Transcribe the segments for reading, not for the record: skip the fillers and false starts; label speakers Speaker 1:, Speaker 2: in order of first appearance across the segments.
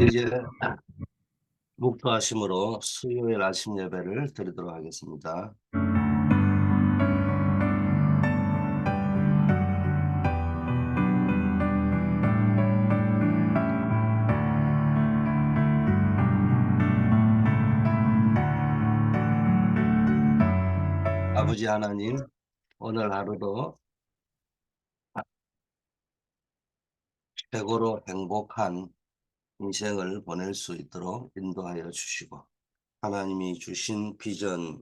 Speaker 1: 이제 묵도하심으로 수요일 아침 예배를 드리도록 하겠습니다. 아버지 하나님, 오늘 하루도 최고로 행복한 인생을 보낼 수 있도록 인도하여 주시고, 하나님이 주신 비전,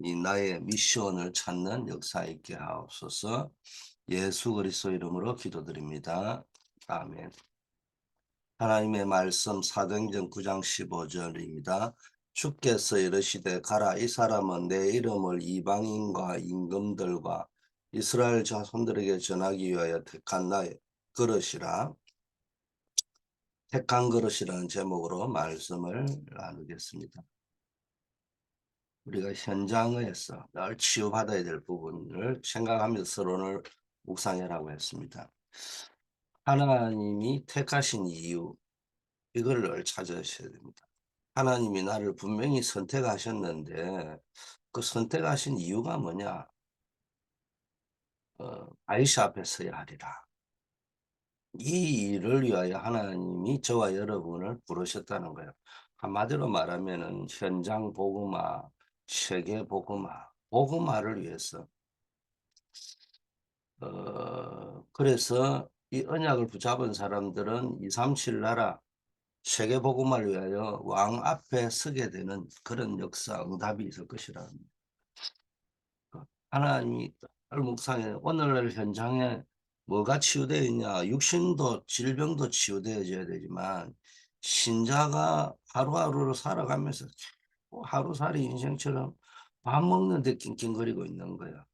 Speaker 1: 이 나의 미션을 찾는 역사 있게 하옵소서. 예수 그리스도 이름으로 기도드립니다. 아멘. 하나님의 말씀 사도행전 9장 15절입니다. 주께서 이르시되 가라, 이 사람은 내 이름을 이방인과 임금들과 이스라엘 자손들에게 전하기 위하여 택한 나의 그릇이라. 택한 그릇이라는 제목으로 말씀을 나누겠습니다. 우리가 현장에서 늘 치유받아야 될 부분을 생각하면서 서론을 묵상해라고 했습니다. 하나님이 택하신 이유, 이걸 찾으셔야 됩니다. 하나님이 나를 분명히 선택하셨는데 그 선택하신 이유가 뭐냐? 아이시 앞에 서야 하리라. 이 일을 위하여 하나님이 저와 여러분을 부르셨다는 거예요. 한마디로 말하면은 현장 복음화, 세계 복음화, 복음화를 위해서. 그래서 이 언약을 붙잡은 사람들은 237 나라 세계 복음화를 위하여 왕 앞에 서게 되는 그런 역사 응답이 있을 것이라. 하나님이 묵상에 오늘날 현장에 뭐가 치유되어 있냐? 육신도 질병도 치유되어져야 되지만 신자가 하루하루를 살아가면서 하루살이 인생처럼 밥 먹는데 낑낑거리고 있는 거야.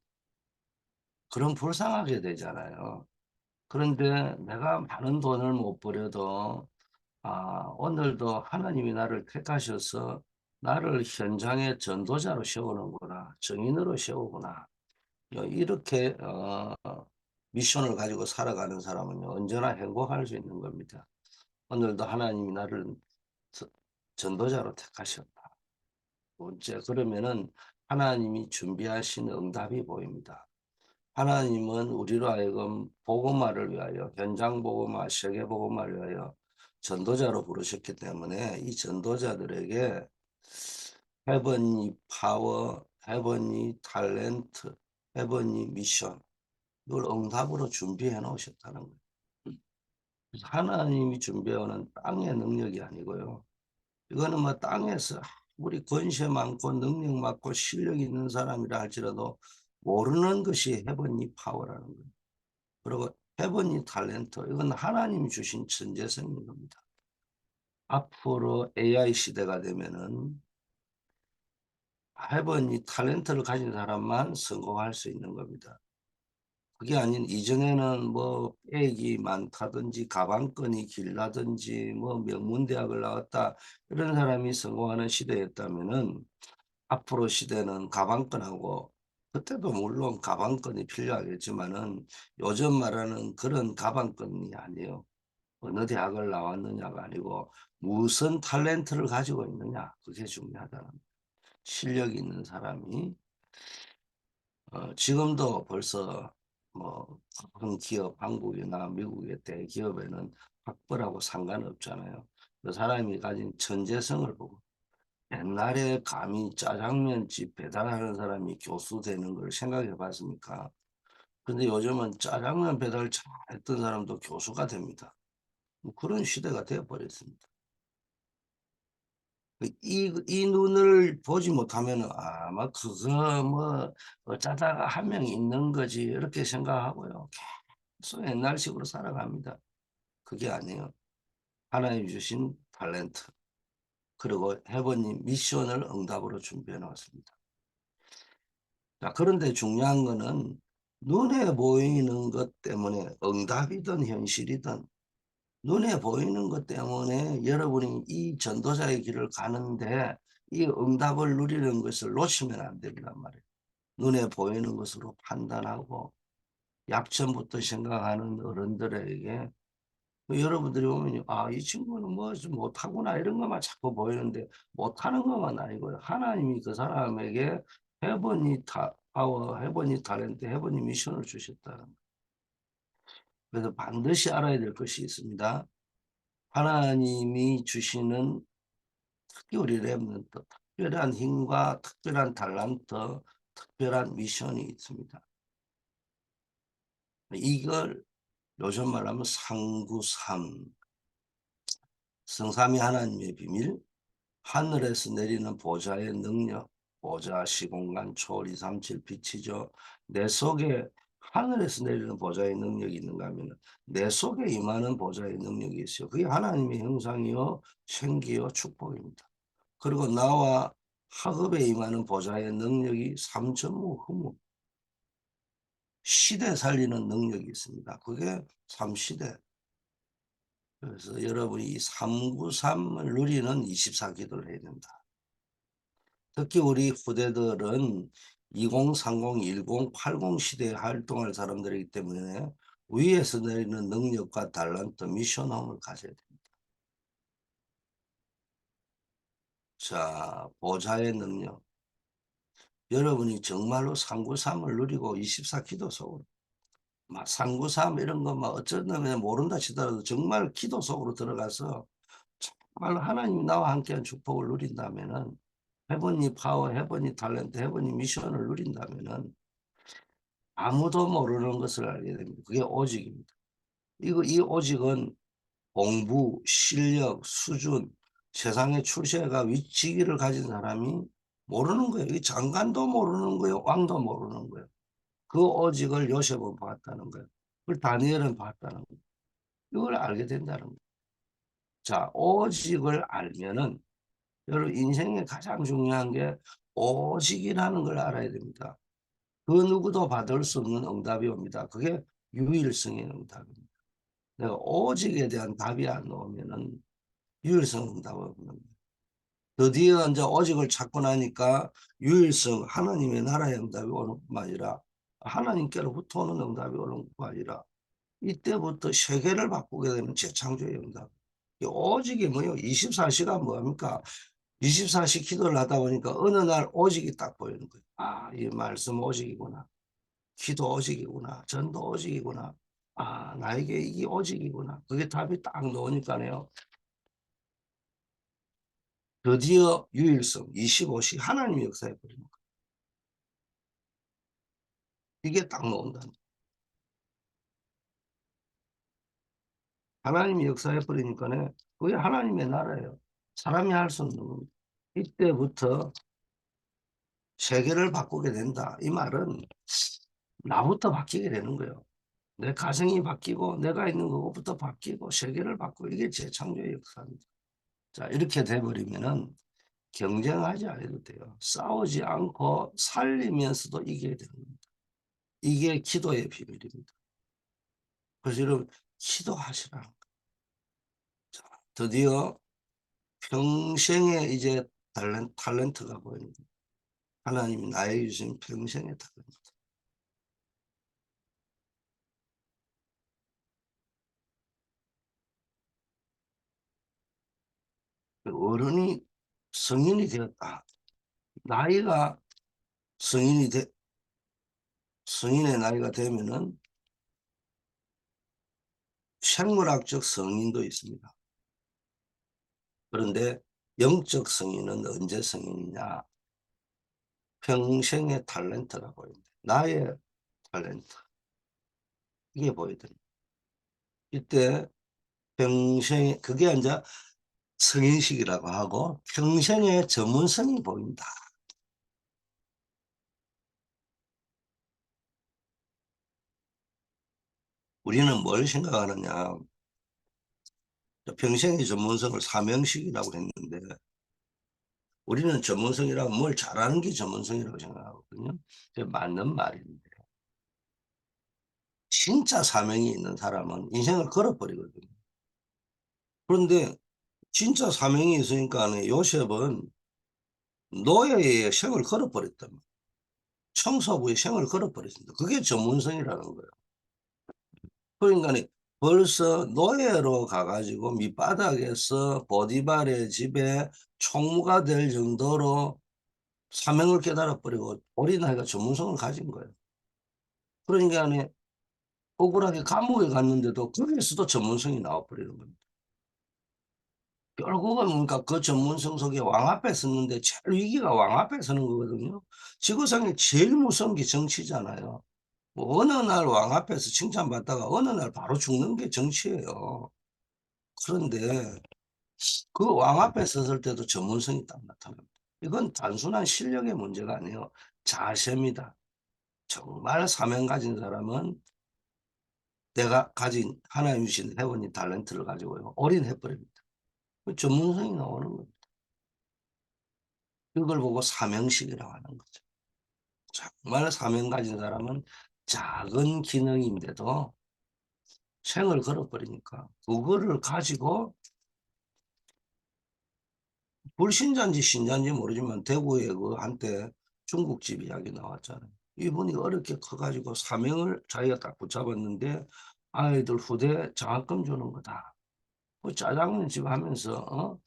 Speaker 1: 그럼 불쌍하게 되잖아요. 그런데 내가 많은 돈을 못 벌여도 오늘도 하나님이 나를 택하셔서 나를 현장의 전도자로 세우는구나. 증인으로 세우구나. 이렇게 미션을 가지고 살아가는 사람은 언제나 행복할 수 있는 겁니다. 오늘도 하나님이 나를 전도자로 택하셨다. 번째, 그러면은 하나님이 준비하신 응답이 보입니다. 하나님은 우리로 하여금 복음화를 위하여, 현장 복음화, 세계 복음화를 위하여 전도자로 부르셨기 때문에 이 전도자들에게 헤븐리 파워, 헤븐리 탤런트, 헤븐리 미션, 이걸 응답으로 준비해 놓으셨다는 거예요. 그래서 하나님이 준비하는 땅의 능력이 아니고요. 이거는 뭐 땅에서 우리 권세 많고 능력 많고 실력 있는 사람이라 할지라도 모르는 것이 헤븐리 파워라는 거예요. 그리고 헤븐리 탤런트, 이건 하나님이 주신 천재성인 겁니다. 앞으로 AI 시대가 되면은 헤븐리 탤런트를 가진 사람만 성공할 수 있는 겁니다. 그게 아닌 이전에는 뭐 액이 많다든지 가방끈이 길다든지 뭐 명문대학을 나왔다 이런 사람이 성공하는 시대였다면은 앞으로 시대는 가방끈하고, 그때도 물론 가방끈이 필요하겠지만은 요즘 말하는 그런 가방끈이 아니에요. 어느 대학을 나왔느냐가 아니고 무슨 탤런트를 가지고 있느냐, 그게 중요하다는 거예요. 실력 있는 사람이 지금도 벌써 뭐 큰 기업, 한국이나 미국의 대기업에는 학벌하고 상관없잖아요. 그 사람이 가진 천재성을 보고, 옛날에 감히 짜장면집 배달하는 사람이 교수 되는 걸 생각해 봤습니까? 근데 요즘은 짜장면 배달 잘했던 사람도 교수가 됩니다. 뭐 그런 시대가 되어버렸습니다. 이 눈을 보지 못하면 아마 그거 뭐 어쩌다가 한 명 있는 거지 이렇게 생각하고요. 계속 옛날식으로 살아갑니다. 그게 아니에요. 하나님 주신 탤런트, 그리고 해버님 미션을 응답으로 준비해 놓았습니다. 자, 그런데 중요한 거는 눈에 보이는 것 때문에 응답이든 현실이든 눈에 보이는 것 때문에 여러분이 이 전도자의 길을 가는데 이 응답을 누리는 것을 놓치면 안 된단 말이에요. 눈에 보이는 것으로 판단하고 약점부터 생각하는 어른들에게 여러분들이 보면 이 친구는 뭐 좀 못하구나 이런 것만 자꾸 보이는데 못하는 것만 아니고요. 하나님이 그 사람에게 파워, 헤버니 탤런트, 헤버니 미션을 주셨다는 거예요. 그래서 반드시 알아야 될 것이 있습니다. 하나님이 주시는 특히 우리 랩런트 특별한 힘과 특별한 달란트, 특별한 미션이 있습니다. 이걸 요즘 말하면 상구삼, 성삼위 하나님의 비밀, 하늘에서 내리는 보좌의 능력, 보좌, 시공간, 초월, 237 빛이죠. 내 속에 하늘에서 내리는 보좌의 능력이 있는가 하면 내 속에 임하는 보좌의 능력이 있어요. 그게 하나님의 형상이요, 생기요, 축복입니다. 그리고 나와 학업에 임하는 보좌의 능력이 삼천무 후무, 시대 살리는 능력이 있습니다. 그게 삼시대. 그래서 여러분이 이 393을 누리는 24기도를 해야 된다. 특히 우리 후대들은 2030, 10, 80 시대에 활동할 사람들이기 때문에 위에서 내리는 능력과 달란트, 미션홈을 가져야 됩니다. 자, 보좌의 능력. 여러분이 정말로 393을 누리고 24기도 속으로 막 393 이런 거 막 어쩌면 모른다 치더라도 정말 기도 속으로 들어가서 정말 하나님이 나와 함께한 축복을 누린다면은 헤븐리 파워, 헤븐리 탤런트, 헤븐리 미션을 누린다면은 아무도 모르는 것을 알게 됩니다. 그게 오직입니다. 이 오직은 공부, 실력, 수준, 세상에 출세가 위치기를 가진 사람이 모르는 거예요. 이 장관도 모르는 거예요. 왕도 모르는 거예요. 그 오직을 요셉은 봤다는 거예요. 그걸 다니엘은 봤다는 거예요. 이걸 알게 된다는 거예요. 자, 오직을 알면은 여러분 인생에 가장 중요한 게 오직이라는 걸 알아야 됩니다. 그 누구도 받을 수 없는 응답이 옵니다. 그게 유일성의 응답입니다. 내가 오직에 대한 답이 안 나오면은 유일성 응답이 없는 거예요. 드디어 이제 오직을 찾고 나니까 유일성 하나님의 나라의 응답이 오는 뿐만 아니라 하나님께로부터 오는 응답이 오는 뿐만 아니라 이때부터 세계를 바꾸게 되는 재창조의 응답. 이 오직이 뭐예요? 24시간 뭐합니까? 24시 기도를 하다 보니까 어느 날 오직이 딱 보이는 거예요. 이 말씀 오직이구나. 기도 오직이구나. 전도 오직이구나. 나에게 이게 오직이구나. 그게 답이 딱 나오니까요. 드디어 유일성 25시 하나님이 역사해 버리는 거예요. 이게 딱 나온다. 하나님이 역사해 버리니까는 그게 하나님의 나라예요. 사람이 할 수 없는 겁니다. 이때부터 세계를 바꾸게 된다. 이 말은 나부터 바뀌게 되는 거예요. 내 가정이 바뀌고 내가 있는 그것부터 바뀌고 세계를 바꾸고 이게 재창조의 역사입니다. 자, 이렇게 돼버리면은 경쟁하지 않아도 돼요. 싸우지 않고 살리면서도 이겨야 되는 겁니다. 이게 기도의 비밀입니다. 그래서 여러분 기도하시라는 거예요. 자, 드디어 평생에 이제 탤런트가 보이는 거예요. 하나님이 나에게 주신 평생의 탤런트. 어른이 성인이 되었다. 나이가 성인이 되, 성인의 나이가 되면은 생물학적 성인도 있습니다. 그런데 영적 성인은 언제 성인이냐? 평생의 탤런트가 보입니다. 나의 탤런트. 이게 보이더니 이때 평생 그게 이제 성인식이라고 하고 평생의 전문성이 보인다. 우리는 뭘 생각하느냐? 평생의 전문성을 사명식이라고 했는데 우리는 전문성이라고 뭘 잘하는 게 전문성이라고 생각하거든요. 그게 맞는 말인데 진짜 사명이 있는 사람은 인생을 걸어버리거든요. 그런데 진짜 사명이 있으니까 요셉은 노예의 생을 걸어버렸단 말이에요. 청소부의 생을 걸어버렸습니다. 그게 전문성이라는 거예요. 그러니까 벌써 노예로 가가지고 밑바닥에서 보디발의 집에 총무가 될 정도로 사명을 깨달아버리고 어린아이가 전문성을 가진 거예요. 그러니까 억울하게 감옥에 갔는데도 거기에서도 전문성이 나와버리는 겁니다. 결국은 뭔가 그 전문성 속에 왕 앞에 섰는데 제일 위기가 왕 앞에 서는 거거든요. 지구상에 제일 무서운 게 정치잖아요. 뭐 어느 날 왕 앞에서 칭찬받다가 어느 날 바로 죽는 게 정치예요. 그런데 그 왕 앞에 섰을 때도 전문성이 딱 나타납니다. 이건 단순한 실력의 문제가 아니에요. 자세입니다. 정말 사명 가진 사람은 내가 가진 하나님 주신 해본이 탤런트를 가지고요. 올인해버립니다. 그 전문성이 나오는 겁니다. 이걸 보고 사명식이라고 하는 거죠. 정말 사명 가진 사람은 작은 기능인데도 생을 걸어버리니까 그거를 가지고 불신자인지 신자인지 모르지만 대구에 그 한때 중국집 이야기 나왔잖아요. 이분이 어렵게 커가지고 사명을 자기가 딱 붙잡았는데 아이들 후대 장학금 주는 거다. 뭐 짜장면 집 하면서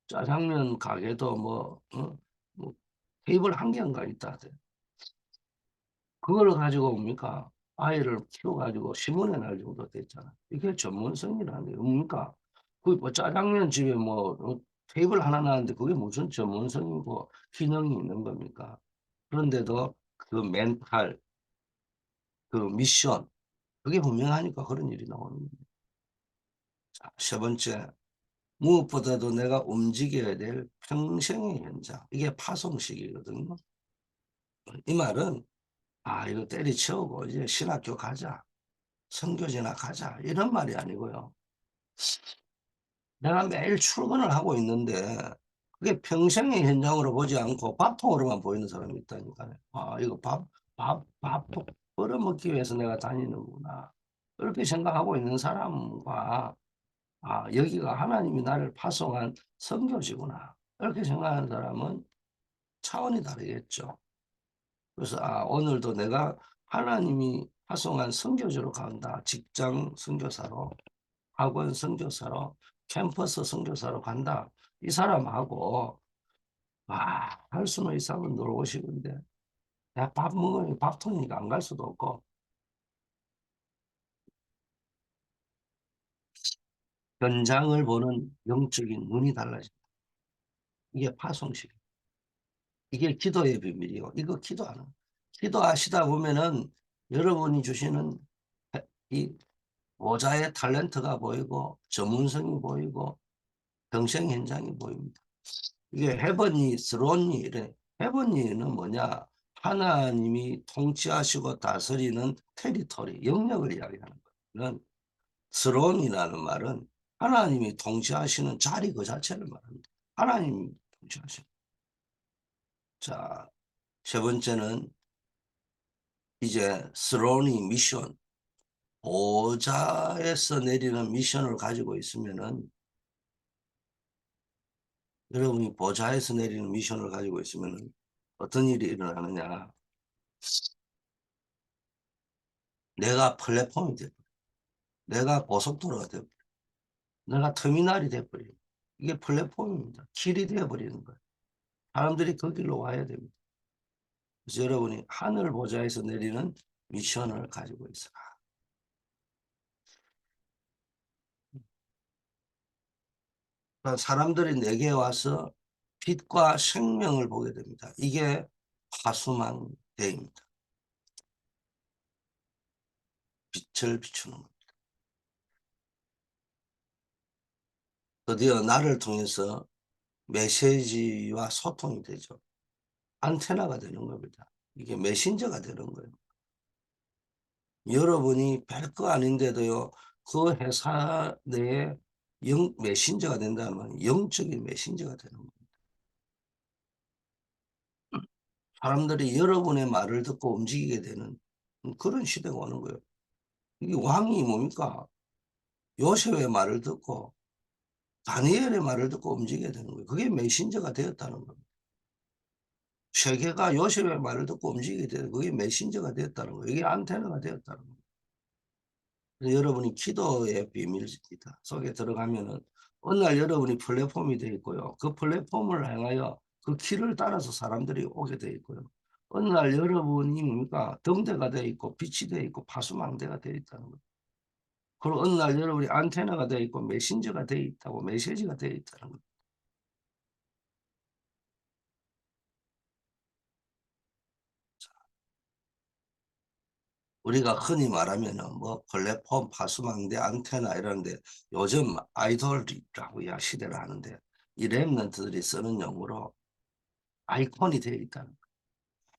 Speaker 1: 짜장면 가게도 뭐 테이블 한 개인가 있다 하대. 그걸 가지고 뭡니까? 아이를 키워가지고 신문에 날 정도 됐잖아. 이게 전문성이라는 게 뭡니까? 그뭐 짜장면 집에 뭐 테이블 하나 놨는데 그게 무슨 전문성이고 기능이 있는 겁니까? 그런데도 그 멘탈, 그 미션, 그게 분명하니까 그런 일이 나오는 겁니다. 자, 세 번째, 무엇보다도 내가 움직여야 될 평생의 현장. 이게 파송식이거든요. 이 말은 이거 때리치우고 이제 신학교 가자. 선교지나 가자. 이런 말이 아니고요. 내가 매일 출근을 하고 있는데 그게 평생의 현장으로 보지 않고 밥통으로만 보이는 사람이 있다니까요. 이거 밥 벌어먹기 위해서 내가 다니는구나. 그렇게 생각하고 있는 사람과 여기가 하나님이 나를 파송한 선교지구나. 이렇게 생각하는 사람은 차원이 다르겠죠. 그래서 오늘도 내가 하나님이 파송한 선교지로 간다. 직장 선교사로, 학원 선교사로, 캠퍼스 선교사로 간다. 이 사람하고 할 수는 있으면 놀고 싶은데 내가 밥 먹으니 밥통이니까 안 갈 수도 없고 현장을 보는 영적인 눈이 달라진다. 이게 파송식. 이게 기도의 비밀이고 이거 기도하는 기도하시다 보면은 여러분이 주시는 이 모자의 탤런트가 보이고 전문성이 보이고 평생 현장이 보입니다. 이게 헤버니 스론니 이래. 헤버니는 뭐냐? 하나님이 통치하시고 다스리는 테리토리 영역을 이야기하는 거예요. 스론이라는 말은 하나님이 통치하시는 자리 그 자체를 말합니다. 하나님이 통치하시는. 자, 세 번째는 이제 스론이 미션, 보좌에서 내리는 미션을 가지고 있으면은 여러분이 보좌에서 내리는 미션을 가지고 있으면은 어떤 일이 일어나느냐? 내가 플랫폼이 돼버려. 내가 고속도로가 돼버려. 내가 터미널이 돼버려. 이게 플랫폼입니다. 길이 되어버리는 거예요. 사람들이 그 길로 와야 됩니다. 그래서 여러분이 하늘 보좌에서 내리는 미션을 가지고 있어라. 그러니까 사람들이 내게 와서 빛과 생명을 보게 됩니다. 이게 파수망대입니다. 빛을 비추는 것. 드디어 나를 통해서 메시지와 소통이 되죠. 안테나가 되는 겁니다. 이게 메신저가 되는 거예요. 여러분이 별거 아닌데도요, 그 회사 내에 메신저가 된다면 영적인 메신저가 되는 겁니다. 사람들이 여러분의 말을 듣고 움직이게 되는 그런 시대가 오는 거예요. 이게 왕이 뭡니까? 요셉의 말을 듣고 다니엘의 말을 듣고 움직이게 되는 거예요. 그게 메신저가 되었다는 겁니다. 세계가 요셉의 말을 듣고 움직이게 되는 그게 메신저가 되었다는 거예요. 이게 안테나가 되었다는 거예요. 그래서 여러분이 기도의 비밀 속에 들어가면은 어느 날 여러분이 플랫폼이 되어 있고요. 그 플랫폼을 향하여 그 길을 따라서 사람들이 오게 되어 있고요. 어느 날 여러분이 뭡니까? 등대가 되어 있고 빛이 되어 있고 파수망대가 되어 있다는 거예요. 그리고 어느 날 여러분이 안테나가 되어 있고 메신저가 되어 있다고 메시지가 되어 있다는 거예요. 우리가 흔히 말하면은 뭐 플랫폼, 파수망대, 안테나 이러는데 요즘 아이돌이라고 시대를 하는데 이 랩런트들이 쓰는 용어로 아이콘이 되어 있다는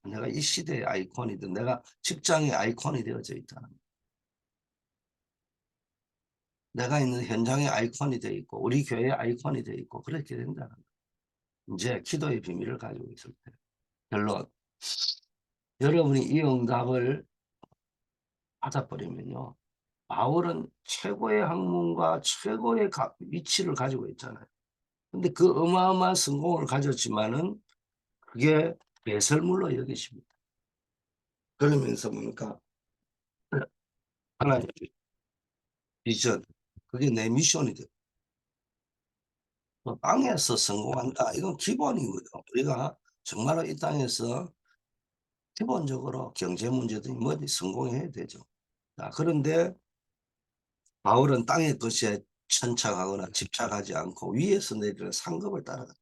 Speaker 1: 거예요. 내가 이 시대의 아이콘이든 내가 직장의 아이콘이 되어져 있다는 거예요. 내가 있는 현장의 아이콘이 되어 있고 우리 교회의 아이콘이 되어 있고 그렇게 된다는 거예요. 이제 기도의 비밀을 가지고 있을 때 결론 여러분이 이 응답을 받아버리면요. 바울은 최고의 학문과 최고의 위치를 가지고 있잖아요. 근데 그 어마어마한 성공을 가졌지만은 그게 배설물로 여기십니다. 그러면서 뭡니까? 하나의 비전. 그게 내 미션이 돼. 뭐 땅에서 성공한다. 이건 기본이고요. 우리가 정말로 이 땅에서 기본적으로 경제 문제든 뭐든 성공해야 되죠. 자, 그런데 바울은 땅의 것에 천착하거나 집착하지 않고 위에서 내리는 상급을 따라갔다.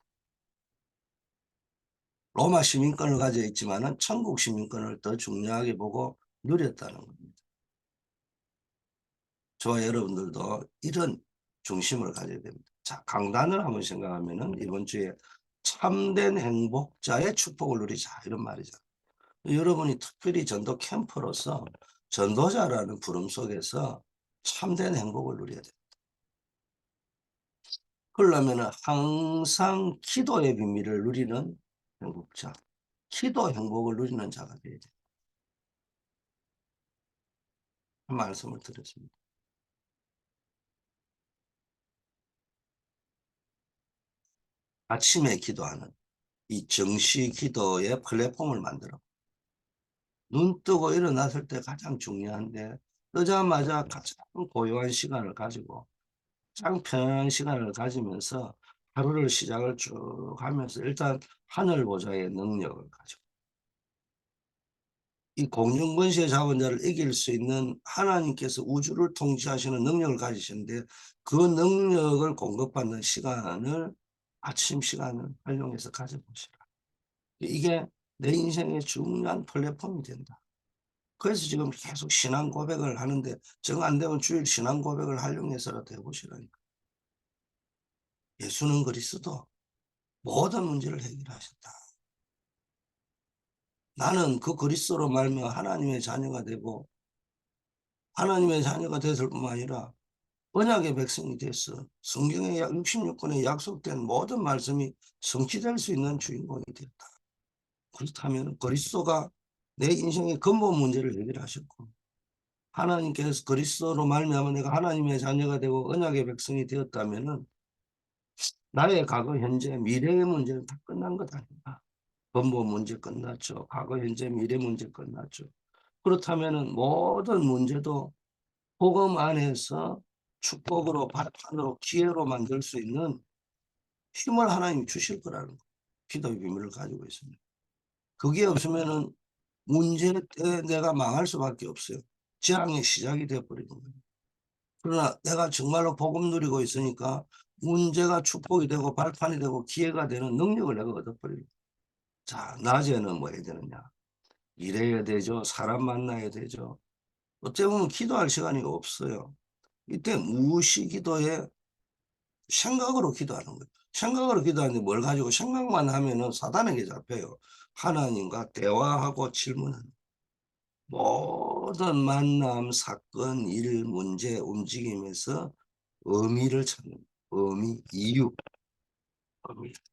Speaker 1: 로마 시민권을 가져 있지만은 천국 시민권을 더 중요하게 보고 누렸다는 겁니다. 저와 여러분들도 이런 중심을 가져야 됩니다. 자, 강단을 한번 생각하면은 이번 주에 참된 행복자의 축복을 누리자 이런 말이죠. 여러분이 특별히 전도 캠퍼로서 전도자라는 부름 속에서 참된 행복을 누려야 돼요. 그러려면 항상 기도의 비밀을 누리는 행복자, 기도 행복을 누리는 자가 되어야 돼요. 그 말씀을 드렸습니다. 아침에 기도하는 이 정시 기도의 플랫폼을 만들어. 눈 뜨고 일어났을 때 가장 중요한데 뜨자마자 가장 고요한 시간을 가지고 가장 편안한 시간을 가지면서 하루를 시작을 쭉 하면서 일단 하늘 보좌의 능력을 가지고 이 공중권세 자본자를 이길 수 있는 하나님께서 우주를 통치하시는 능력을 가지시는데 그 능력을 공급받는 시간을 아침 시간을 활용해서 가져보시라. 이게 내 인생의 중요한 플랫폼이 된다. 그래서 지금 계속 신앙 고백을 하는데 정 안 되면 주일 신앙 고백을 활용해서라도 해보시라니까. 예수는 그리스도 모든 문제를 해결하셨다. 나는 그 그리스도로 말미암아 하나님의 자녀가 되고 하나님의 자녀가 됐을 뿐만 아니라 언약의 백성이 됐어. 성경의 66권에 약속된 모든 말씀이 성취될 수 있는 주인공이 되었다. 그렇다면 그리스도가 내 인생의 근본 문제를 해결하셨고 하나님께서 그리스도로 말미암아 내가 하나님의 자녀가 되고 언약의 백성이 되었다면은 나의 과거, 현재, 미래의 문제는 다 끝난 것 아닌가? 근본 문제 끝났죠. 과거, 현재, 미래 문제 끝났죠. 그렇다면은 모든 문제도 복음 안에서 축복으로 발판으로 기회로 만들 수 있는 힘을 하나님이 주실 거라는 거. 기도의 비밀을 가지고 있습니다. 그게 없으면은 문제 때 내가 망할 수밖에 없어요. 재앙의 시작이 되어버리는 거예요. 그러나 내가 정말로 복음 누리고 있으니까 문제가 축복이 되고 발판이 되고 기회가 되는 능력을 내가 얻어버립니다. 자, 낮에는 뭐 해야 되느냐? 일해야 되죠. 사람 만나야 되죠. 어떻게 보면 기도할 시간이 없어요. 이때 무시 기도에 생각으로 기도하는 거예요. 생각으로 기도하는데 뭘 가지고 생각만 하면은 사단에게 잡혀요. 하나님과 대화하고 질문하는 모든 만남, 사건, 일, 문제, 움직임에서 의미를 찾는 의미, 이유,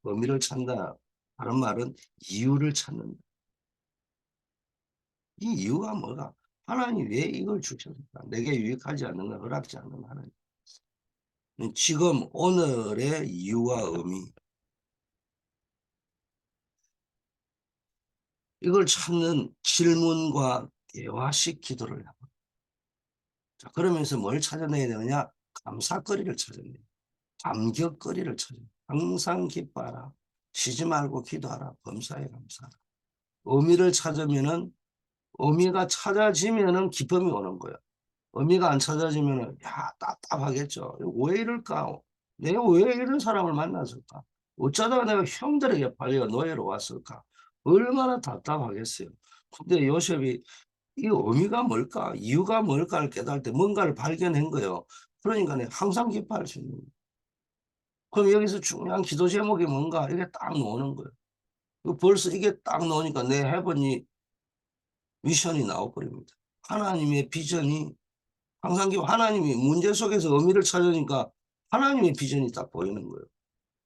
Speaker 1: 의미를 찾는다. 다른 말은 이유를 찾는다. 이 이유가 뭐가? 하나님 왜 이걸 주셨을까? 내게 유익하지 않는 걸 허락지 않는 하나님. 지금 오늘의 이유와 의미 이걸 찾는 질문과 대화식 기도를 하고 자, 그러면서 뭘 찾아내야 되느냐? 감사거리를 찾아내야 돼. 감격거리를 찾아내야 돼. 항상 기뻐하라. 쉬지 말고 기도하라. 범사에 감사하라. 의미를 찾으면은 의미가 찾아지면은 기쁨이 오는 거예요. 의미가 안 찾아지면은 야 답답하겠죠. 왜 이럴까? 내가 왜 이런 사람을 만났을까? 어쩌다가 내가 형들에게 팔려 노예로 왔을까? 얼마나 답답하겠어요. 근데 요셉이 이 의미가 뭘까? 이유가 뭘까를 깨달을 때 뭔가를 발견한 거예요. 그러니까 내가 항상 기뻐할 수 있는 거예요. 그럼 여기서 중요한 기도 제목이 뭔가? 이게 딱 나오는 거예요. 벌써 이게 딱 나오니까 내 해보니 미션이 나와버립니다. 하나님의 비전이 항상 하나님이 문제 속에서 의미를 찾으니까 하나님의 비전이 딱 보이는 거예요.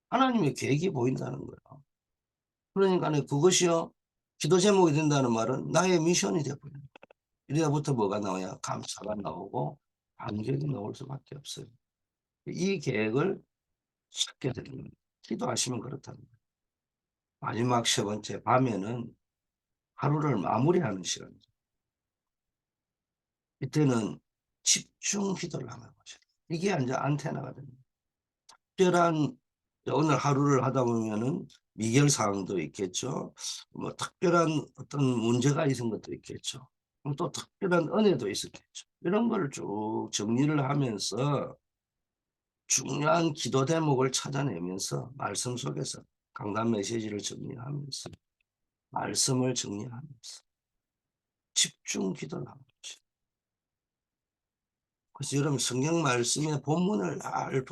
Speaker 1: 하나님의 계획이 보인다는 거예요. 그러니까 그것이요. 기도 제목이 된다는 말은 나의 미션이 되어버려요. 이래부터 뭐가 나와야 감사가 나오고 감격이 나올 수밖에 없어요. 이 계획을 찾게 되는 겁니다. 기도하시면 그렇다는 거예요. 마지막 세 번째 밤에는 하루를 마무리하는 시간이죠. 이때는 집중 기도를 하는 거죠. 이게 이제 안테나가 됩니다. 특별한 오늘 하루를 하다 보면은 미결 사항도 있겠죠. 뭐 특별한 어떤 문제가 있은 것도 있겠죠. 또 특별한 은혜도 있었겠죠. 이런 걸 쭉 정리를 하면서 중요한 기도 대목을 찾아내면서 말씀 속에서 강단 메시지를 정리하면서 말씀을 정리하면서 집중 기도를 하는 거죠. 그래서 여러분 성경 말씀의 본문을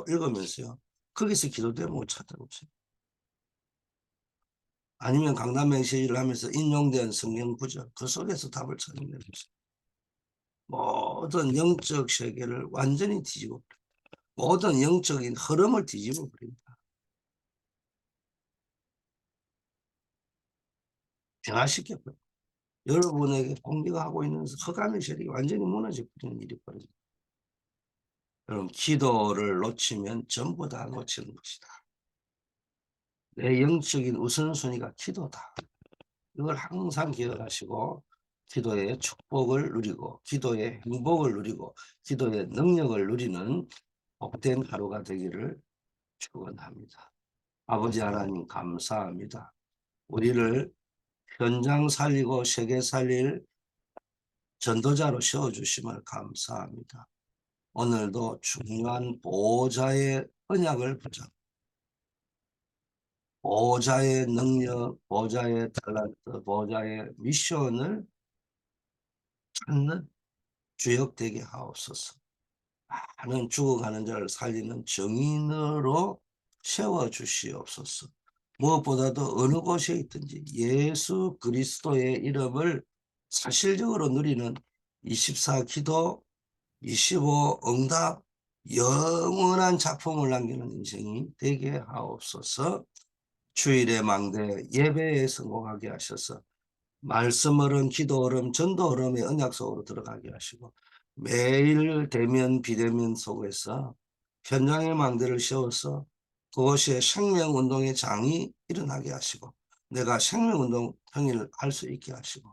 Speaker 1: 읽으면서요. 거기서 기도 대목을 찾아보세요. 아니면 강단 메시지를 하면서 인용된 성경 구절 그 속에서 답을 찾아내보세요. 모든 영적 세계를 완전히 뒤집어 버립니다. 모든 영적인 흐름을 뒤집어 버립니다. 변화시켜버려요. 여러분에게 공기가 하고 있는 허감의 세력이 완전히 무너져 버리는 일이 벌어집니다. 여러분 기도를 놓치면 전부 다 놓치는 것이다. 내 영적인 우선순위가 기도다. 이걸 항상 기억하시고 기도의 축복을 누리고 기도의 행복을 누리고 기도의 능력을 누리는 복된 하루가 되기를 축원합니다. 아버지 하나님 감사합니다. 우리를 현장 살리고 세계 살릴 전도자로 세워주심을 감사합니다. 오늘도 중요한 보호자의 언약을 붙잡고 보호자의 능력, 보호자의 탤런트, 보호자의 미션을 찾는 주역 되게 하옵소서. 많은 죽어가는 자를 살리는 정인으로 세워주시옵소서. 무엇보다도 어느 곳에 있든지 예수 그리스도의 이름을 사실적으로 누리는 24 기도, 25 응답, 영원한 작품을 남기는 인생이 되게 하옵소서. 주일의 망대 예배에 성공하게 하셔서 말씀 얼음, 기도 얼음, 전도 얼음의 언약 속으로 들어가게 하시고 매일 대면 비대면 속에서 현장의 망대를 세워서 그것이 생명운동의 장이 일어나게 하시고 내가 생명운동 행위를 할 수 있게 하시고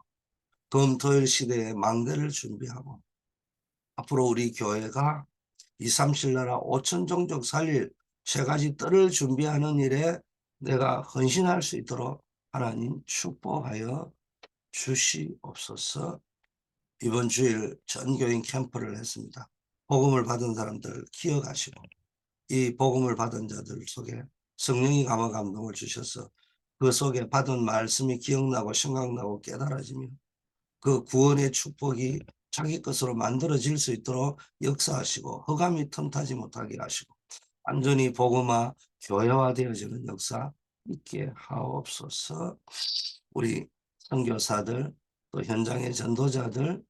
Speaker 1: 금토일 시대에 망대를 준비하고 앞으로 우리 교회가 2, 3실 나라 5천 종족 살릴 세 가지 뜰을 준비하는 일에 내가 헌신할 수 있도록 하나님 축복하여 주시옵소서. 이번 주일 전교인 캠프를 했습니다. 복음을 받은 사람들 기억하시고 이 복음을 받은 자들 속에 성령이 감화 감동을 주셔서 그 속에 받은 말씀이 기억나고 생각나고 깨달아지며 그 구원의 축복이 자기 것으로 만들어질 수 있도록 역사하시고 허감이 틈타지 못하게 하시고 완전히 복음화 교회화되어지는 역사 있게 하옵소서. 우리 선교사들 또 현장의 전도자들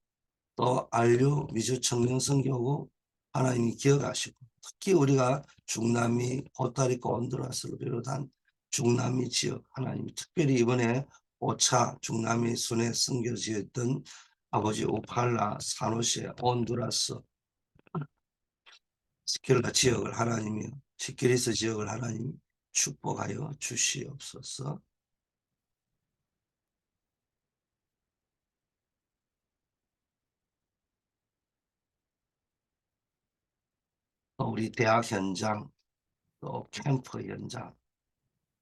Speaker 1: 또 안류 미주 청년 선교국 하나님이 기억하시고 특히 우리가 중남미 코스타리카 온두라스를 비롯한 중남미 지역 하나님이 특별히 이번에 5차 중남미 순회 선교지였던 아버지 우팔라 사노세 온두라스 스킬라 지역을 하나님이 시키리스 지역을 하나님이 축복하여 주시옵소서. 또 우리 대학 현장, 또 캠프 현장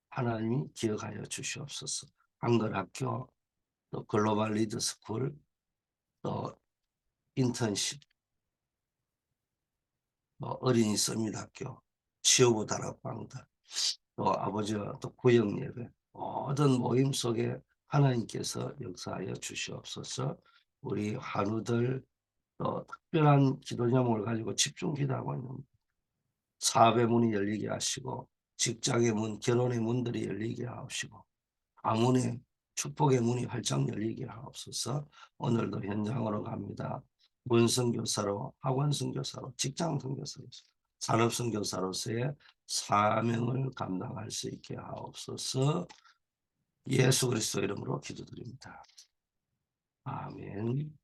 Speaker 1: 하나님이 기억하여 주시옵소서. 한글학교, 또 글로벌 리더스쿨, 또 인턴십, 또 어린이 서밋학교, 치유부 다락방들, 또 아버지와 또 구역 예배, 모든 모임 속에 하나님께서 역사하여 주시옵소서. 우리 한우들 또 특별한 기도 제목을 가지고 집중 기도하고 있는 사업의 문이 열리게 하시고, 직장의 문, 결혼의 문들이 열리게 하시고, 가문의 축복의 문이 활짝 열리게 하옵소서. 오늘도 현장으로 갑니다. 문선교사로, 학원선교사로, 직장선교사로, 산업선교사로서의 사명을 감당할 수 있게 하옵소서. 예수 그리스도 이름으로 기도드립니다. 아멘.